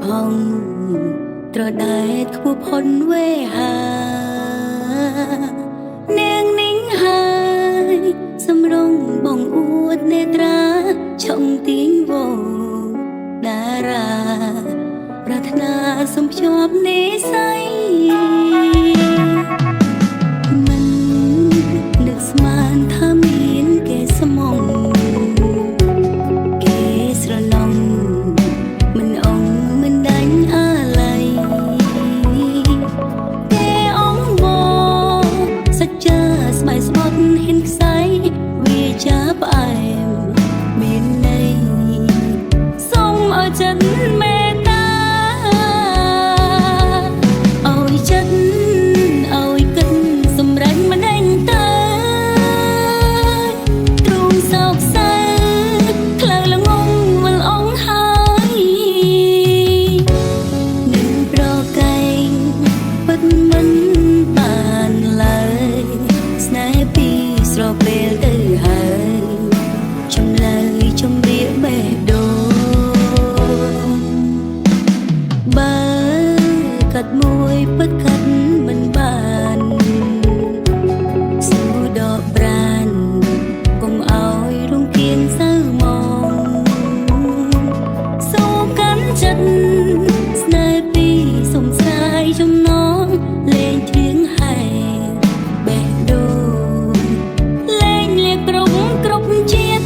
ផងត្រដែតខ្ពស់ផុនវេហានាងនាងហើយសំរងបងអួតនេត្រាឆុងទាញវោតារាប្រាថ្នាសំភ្ជាប់នេស័យមិននឹកស្មានថាមានគេស្មងគេស្រឡំមិនអងមិនដាច់អាឡ័យគេអងមកសច្ចាស្បែកស្បត់ហ៊ានខ្សែវាចាផ្អែមមានន័យសូមឲ្យចិត្តមេត្តាឲ្យចិត្តឲ្យគិតសម្រេចមិនឯងទៅទ្រូងសោកសៅខ្លៅល្ងងវិលអងហើយនឹងប្រកែងពិតមិនបានឡើយស្នេហ៍ពីស្រពេលទៅហើយចម្លើយជំរាបបេះដូងបើកាត់មួយពិតកាត់មិនបានសូដកប្រានកុំឲ្យរំខានសៅមកសូកាន់ចិត្តស្នេហ៍ពីសុំស្រាយចំណងលេងធៀងហែបេះដូងលេងលៀកគ្រប់ជាតិ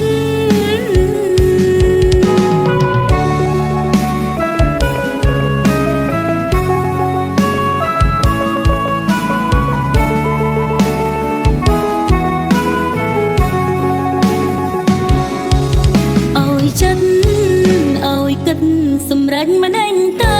ឲ្យចិត្តឲ្យគិតសម្រេចមិនឯងទៅ